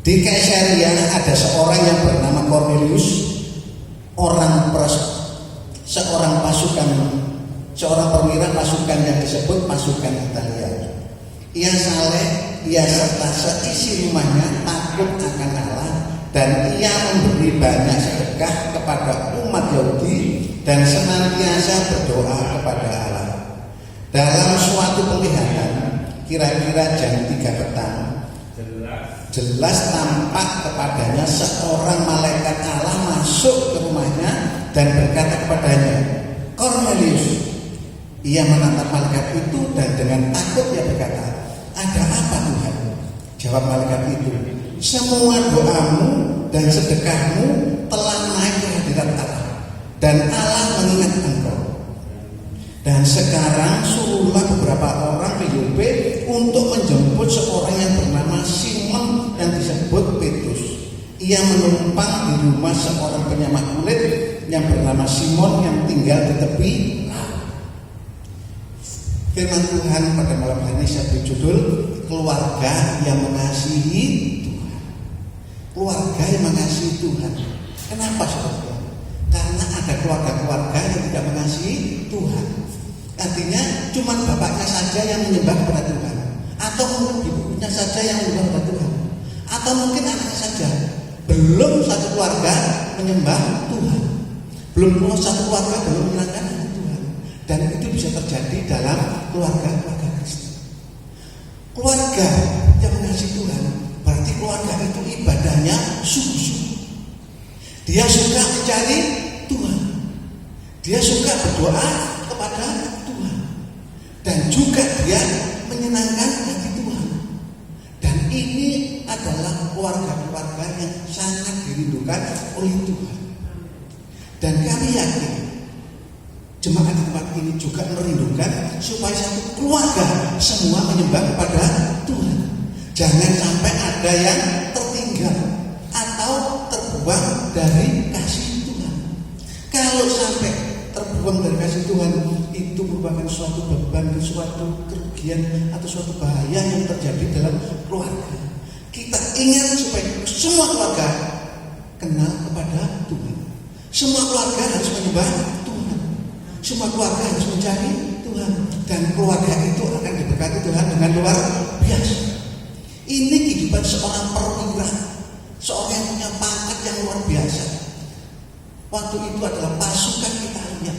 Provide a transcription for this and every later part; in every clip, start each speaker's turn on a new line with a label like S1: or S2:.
S1: Di Kaisarea ada seorang yang bernama Cornelius, seorang perwira pasukan yang disebut pasukan Italia. Ia saleh, ia serta seisi rumahnya takut akan Allah, dan ia memberi banyak sedekah kepada umat Yahudi dan senantiasa berdoa kepada Allah. Dalam suatu penglihatan, kira-kira jam 3 petang, jelas tampak kepadanya seorang malaikat Allah masuk ke rumahnya dan berkata kepadanya, "Cornelius." Ia menatap malaikat itu dan dengan takut ia berkata, "Ada apa Tuhan?" Jawab malaikat itu, "Semua doamu dan sedekahmu telah naik ke hadirat Allah, dan Allah mengingat engkau. Dan sekarang suruhlah beberapa orang ke Yope untuk menjemput seorang yang bernama Simon yang disebut Petrus. Ia menumpang di rumah seorang penyamak kulit yang bernama Simon yang tinggal di tepi laut." Firman Tuhan pada malam hari ini saya beri judul keluarga yang mengasihi Tuhan. Keluarga yang mengasihi Tuhan. Kenapa saudara? Karena ada keluarga-keluarga yang tidak mengasihi Tuhan. Artinya cuma bapaknya saja yang menyembah kepada Tuhan, atau mungkin ibunya saja yang menyembah kepada Tuhan, atau mungkin anaknya saja. Belum satu keluarga menyembah Tuhan, belum satu keluarga belum menyenangkan Tuhan. Dan itu bisa terjadi dalam keluarga-keluarga Kristen. Keluarga yang mengasihi Tuhan berarti keluarga itu ibadahnya sungguh-sungguh. Dia suka mencari Tuhan, dia suka berdoa kepada Tuhan, dan juga dia menyenangkan hati Tuhan. Dan ini adalah keluarga-keluarga yang sangat dirindukan oleh Tuhan. Dan kami yakin jemaat di tempat ini juga merindukan supaya satu keluarga semua menyembah kepada Tuhan. Jangan sampai ada yang tertinggal atau terbuang dari kasih Tuhan. Kalau sampai terbuang dari kasih Tuhan, itu merupakan suatu beban, suatu kerugian atau suatu bahaya yang terjadi dalam keluarga. Kita ingat supaya semua keluarga kenal kepada Tuhan. Semua keluarga harus menyembah Tuhan. Semua keluarga harus mencari Tuhan, dan keluarga itu akan diberkati Tuhan dengan luar biasa. Ini kehidupan seorang perwira, seorang yang punya pangkat yang luar biasa. Waktu itu adalah pasukan Italia,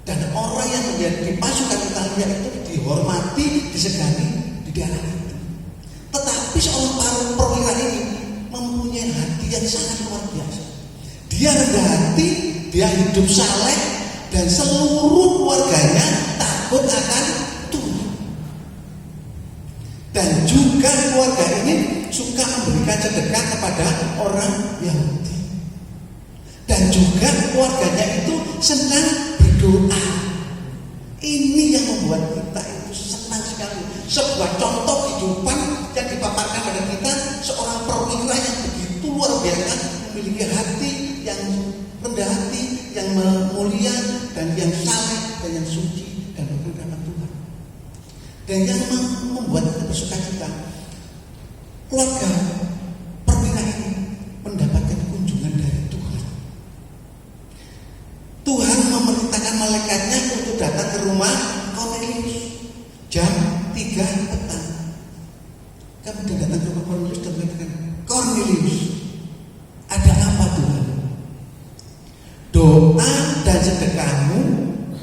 S1: dan orang yang menjadi pasukan Italia itu dihormati, disegani di daerah itu. Tetapi seorang perwira ini mempunyai hati yang sangat luar biasa. Dia rendah hati, dia hidup saleh, dan seluruh keluarganya takut akan Tuhan. Dan juga keluarga ini suka memberikan sedekah kepada orang Yahudi. Dan juga keluarganya itu senang berdoa. Ini yang membuat kita itu senang sekali. Sebuah contoh kehidupan yang dipaparkan pada kita, seorang perwira yang begitu luar biasa, memiliki hati yang rendah hati, yang mulia, dan yang saleh, dan yang suci, dan berkenan Tuhan. Dan yang membuat kita bersuka cita, keluarga perwira ini mendapatkan kunjungan dari Tuhan. Tuhan memerintahkan malaikatnya untuk datang ke rumah Cornelius jam 3 petang. Kemudian datang ke rumah Cornelius dan mengatakan, "Cornelius, ada apa Tuhan? Doa dan sedekahmu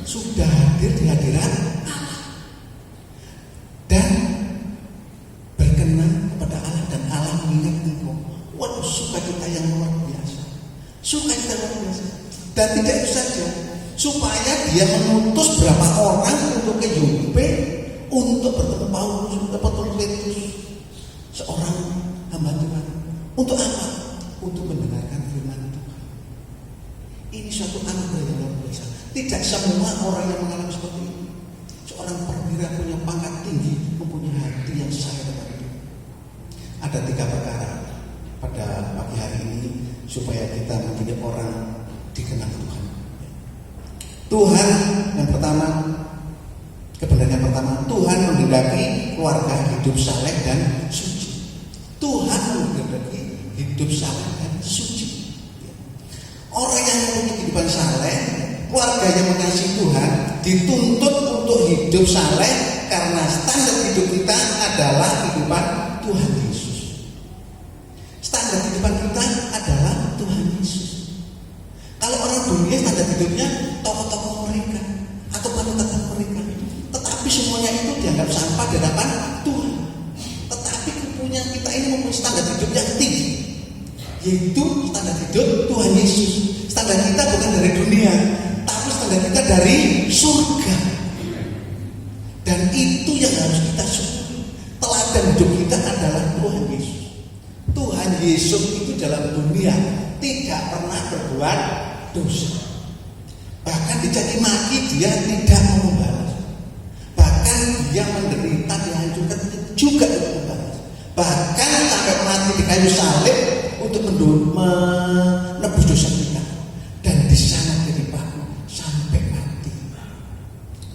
S1: sudah hadir di hadirat Allah, dan berkenan kepada Allah, dan Allah mengingat engkau." Waduh, sukacita yang luar biasa, sukacita luar biasa. Dan tidak itu saja, supaya dia mengutus berapa orang untuk ke Yope untuk bertemu Paulus, untuk bertemu Petrus, seorang hamba Tuhan. Untuk apa? Untuk mendengarkan firman Tuhan. Ini suatu anugerah yang luar biasa. Tidak semua orang yang mengalami seperti ini. Seorang perwira punya pangkat tinggi, mempunyai hati yang sayang kepada Tuhan. Ada 3 perkara pada pagi hari ini supaya kita menjadi orang dikenal Tuhan. Tuhan yang pertama, kebenaran yang pertama, Tuhan menghendaki keluarga hidup saleh dan suci. Tuhan menghendaki hidup saleh dan suci. Orang yang memiliki kehidupan saleh, keluarga yang mengasihi Tuhan, dituntut untuk hidup saleh karena standar hidup kita adalah kehidupan Tuhan Yesus. Standar kehidupan kita adalah Tuhan Yesus. Kalau orang dunia standar hidupnya tokoh-tokoh mereka atau panutan mereka, tetapi semuanya itu dianggap sampah di hadapan Tuhan. Tetapi punya kita ini mempunyai standar hidup yang tinggi, yaitu standar hidup Tuhan Yesus. Standar kita bukan dari dunia, tapi standar kita dari surga. Dan itu yang harus kita syukuri. Teladan hidup kita adalah Tuhan Yesus. Tuhan Yesus itu dalam dunia tidak pernah berbuat dosa. Bahkan dicaci maki dia tidak mau membalas. Bahkan dia menderita, dihancurkan juga tidak membalas. Bahkan sampai mati di kayu salib untuk menebus dosa kita. Dan di sana dia dipaku sampai mati.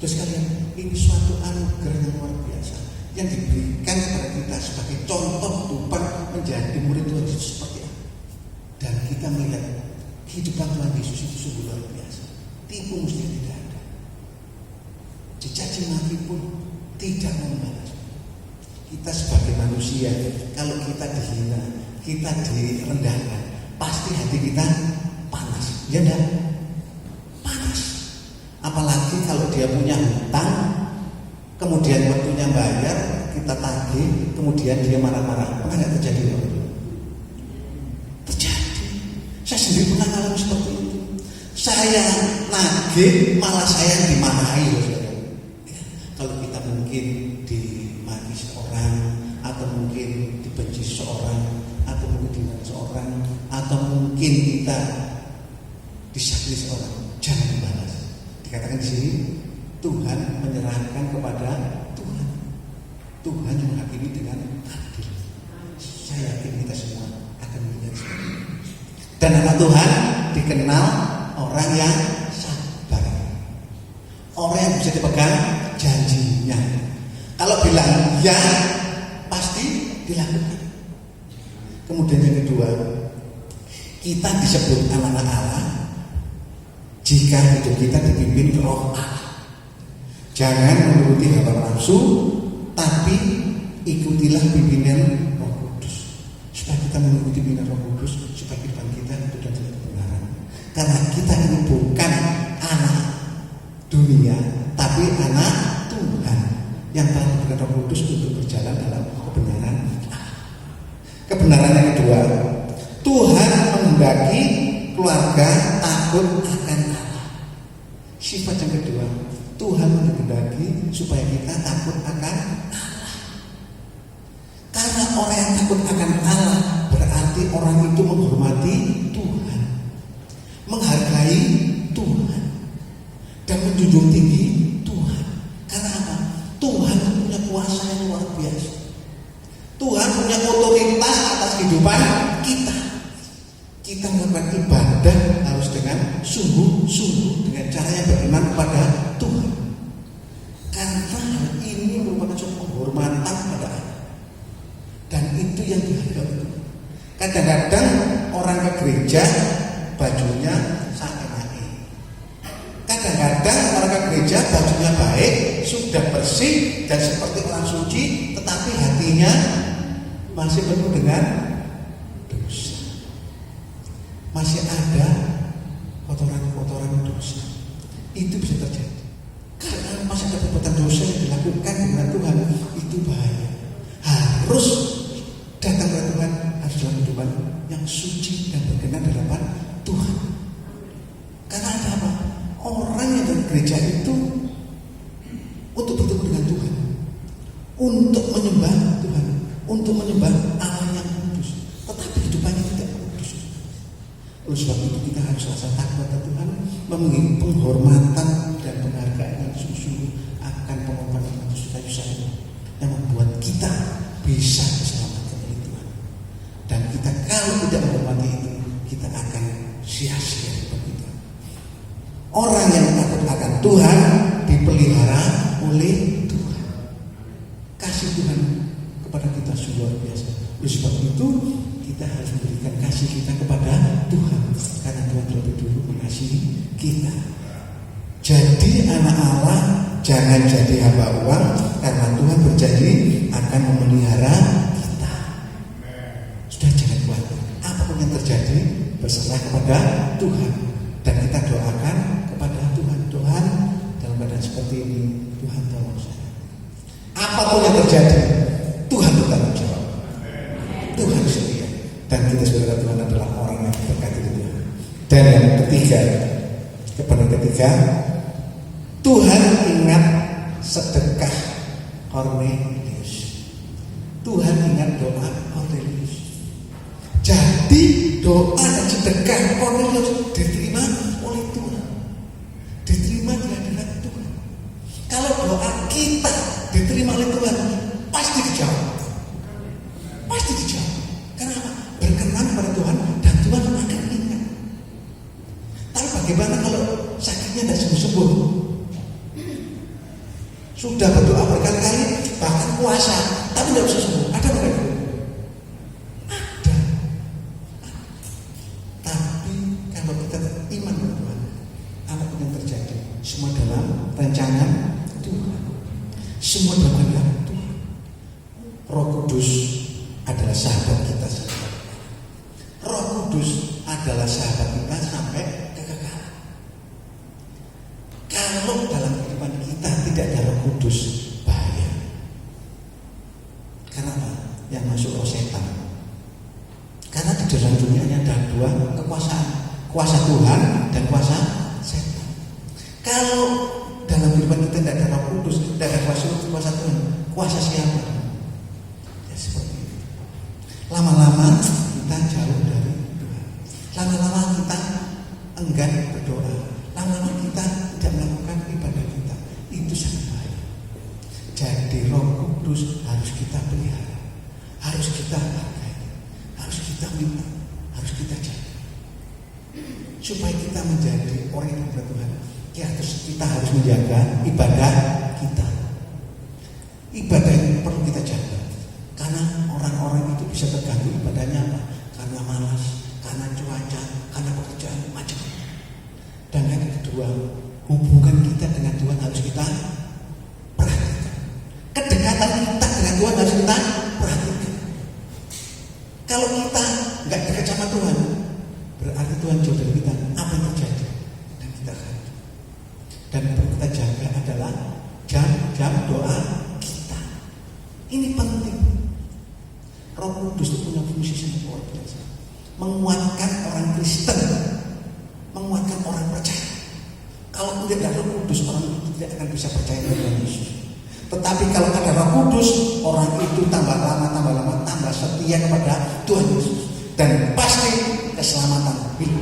S1: Terus kalian, ini suatu anugerah yang luar biasa yang diberikan kepada kita sebagai contoh Tuhan menjadi murid Tuhan Yesus seperti apa. Dan kita melihat kehidupan Tuhan Yesus itu sungguh luar biasa. Tipu mesti tidak ada. Dicaci maki pun tidak membalas. Kita sebagai manusia, kalau kita dihina, kita direndahkan, pasti hati kita panas. Ya enggak? Panas. Apalagi kalau dia punya hutang, kemudian waktunya bayar, kita tagih, kemudian dia marah-marah. Pernah nggak terjadi? Terjadi. Saya sendiri pernah alami seperti itu. Saya nagih, malah saya dimarahi. Kalau kita mungkin dimaki seorang, atau mungkin dibenci seorang, atau mungkin dihina seorang, atau mungkin kita disakiti seorang, jangan membalas. Dikatakan di sini Tuhan menyerahkan kepada Tuhan. Tuhan yang menghakimi dengan adil. Saya yakin kita semua akan melihat seperti ini. Dan anak Tuhan dikenal orang yang sabar, orang yang bisa dipegang janjinya. Kalau bilang ya, pasti dilakukan. Kemudian yang kedua, kita disebut anak-anak Allah jika hidup kita dipimpin Roh Allah. Jangan menuruti hawa nafsu, tapi ikutilah pimpinan Roh Kudus. Supaya kita mengikuti pimpinan Roh Kudus, supaya kehidupan kita itu dalam kebenaran. Karena kita ini bukan anak dunia, tapi anak Tuhan yang telah diberikan Roh Kudus untuk berjalan dalam kebenaran. Kebenaran yang kedua, Tuhan menghendaki keluarga takut akan Allah. Sifat yang kedua, Tuhan menghendaki supaya kita takut akan Allah. Karena orang yang takut akan Allah berarti orang itu menghormati Tuhan, menghargai Tuhan, dan menjunjung tinggi Tuhan. Karena apa? Tuhan punya kuasa yang luar biasa. Tuhan punya otoritas atas kehidupan kita. Kita melakukan ibadah harus dengan sungguh-sungguh, dengan cara yang berkenan kepada Tuhan. Karena hal ini merupakan suatu penghormatan kepada Allah. Dan itu yang dihargai. Kadang-kadang orang ke gereja bajunya sakit-sakit. Kadang-kadang orang ke gereja bajunya baik, sudah bersih dan seperti orang suci, tetapi hatinya masih penuh dengan dosa. Masih ada kotoran-kotoran dosa. Itu bisa terjadi karena masih ada perbuatan dosa yang dilakukan dengan Tuhan. Itu bahaya. Harus datang ke Tuhan, harus dalam kehidupan yang suci dan berkenan di hadapan Tuhan. Karena ada apa? Orang yang dari gereja itu untuk bertemu dengan Tuhan, untuk menyembah Tuhan, untuk menyembah Allah yang kudus, tetapi hidupannya tidak kudus. Oleh sebab itu kita harus rasa takut kepada Tuhan, memiliki penghormatan dan penghargaan yang sungguh-sungguh akan pengorbanan Yesus Kristus yang membuat kita bisa diselamatkan oleh Tuhan. Dan kita kalau tidak menghormati itu, kita akan sia-sia hidup kita. Orang yang takut akan Tuhan dipelihara oleh Tuhan. Kasih Tuhan kepada kita luar biasa. Oleh sebab itu kita harus memberikan kasih mengasihi kita kepada Tuhan, karena Tuhan lebih dulu mengasihi kita. Jadi anak Allah jangan jadi hamba uang, karena Tuhan berjanji akan memelihara kita. Sudah, jangan khawatir, apapun yang terjadi berserah kepada Tuhan, dan kita doakan kepada Tuhan. Tuhan, dalam keadaan seperti ini, Tuhan tolong saya. Apapun yang terjadi, Tuhan bertanggung jawab. Tuhan setia, dan kita saudara Tuhan adalah orang yang berkati Tuhan. Dan yang ketiga, kepada ketiga, Tuhan ingat sedekah Kornelius. Tuhan ingat doa Kornelius. Jadi doa dan sedekah Kornelius diterima oleh Tuhan, diterima di hadirat Tuhan. Kalau doa kita diterima oleh Tuhan, pasti dijawab. Pasti dijawab. Kenapa? Berkenan pada Tuhan, dan Tuhan akan ingat. Tapi bagaimana kalau sakitnya tidak sembuh-sembuh? Sudah berdoa berkali-kali, bahkan puasa, tapi tidak bisa sembuh. Ada bukan? Ada. Tapi kalau kita iman pada Tuhan, apapun yang terjadi, semua dalam rancangan Tuhan, semua dalam kehendak Tuhan. Roh Kudus adalah sahabat kita sampai. Roh Kudus adalah sahabat kita sampai kekekalan. Kalau dalam kehidupan kita tidak ada Roh Kudus, bahaya. Kenapa? Yang masuk roh setan. Karena di dalam dunia ini ada dua kekuasaan, kuasa Tuhan dan kuasa setan. Kalau dalam kehidupan kita tidak ada Roh Kudus, tidak ada kuasa Tuhan, kuasa siapa? Ya seperti itu. Lama-lama kita jauh dari Tuhan. Lama-lama kita enggan berdoa. Lama-lama kita tidak melakukan ibadah kita. Itu sangat bahaya. Jadi Roh Kudus harus kita pelihara, harus kita hargai, harus kita minta, harus kita jaga, supaya kita menjadi orang yang benar Tuhan. Kita harus menjaga ibadah kita. Ibadah yang perlu kita jaga, karena orang-orang itu bisa terganggu ibadahnya apa? Karena malas, karena cuaca, karena pekerjaan macam-macam. Dan yang kedua, hubungan kita dengan Tuhan harus kita perhatikan. Kedekatan kita dengan Tuhan harus kita perhatikan. Kalau kita nggak dekat sama Tuhan, berarti Tuhan jauh dari kita. Apa yang terjadi? Dan kita akan. Dan yang perlu kita jaga adalah jam-jam doa kita. Ini penting. Roh Kudus itu punya fungsi sangat luar biasa, menguatkan orang Kristen, menguatkan orang percaya. Kalau tidak ada Roh Kudus, orang itu tidak akan bisa percaya kepada Yesus. Tetapi kalau ada Roh Kudus, orang itu tambah lama, tambah setia kepada Tuhan Yesus, dan pasti keselamatan hidup.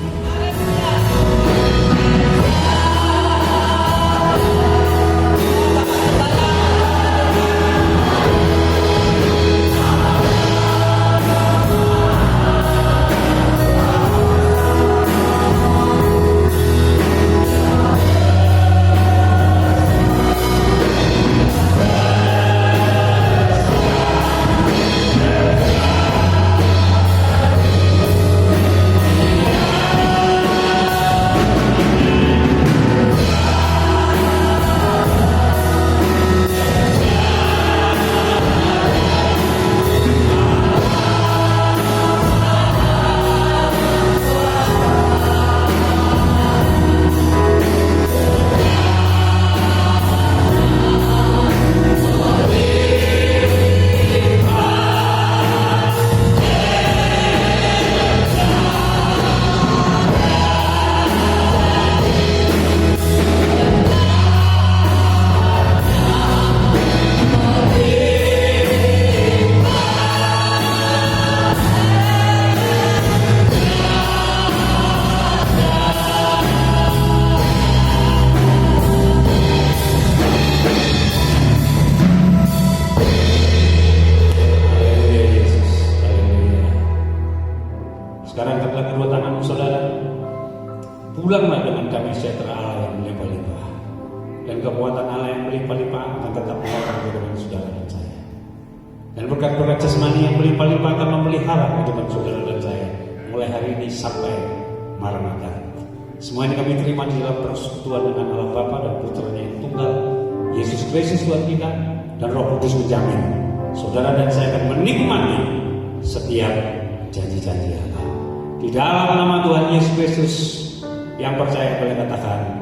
S2: Pulanglah dengan damai sejahtera Allah yang melimpah-limpah, dan kekuatan Allah yang melimpah-limpah akan tetap mengatur kehidupan saudara dan saya. Dan berkat-berkat jasmani yang melimpah-limpah akan memelihara kehidupan saudara dan saya mulai hari ini sampai Maranatha. Semua ini kami terima di dalam persekutuan dengan Allah Bapa dan Putranya yang tunggal, Yesus Kristus Tuhan kita, dan Roh Kudus menjamin saudara dan saya akan menikmati setiap janji-janji Allah. Di dalam nama Tuhan Yesus Kristus, yang percaya boleh katakan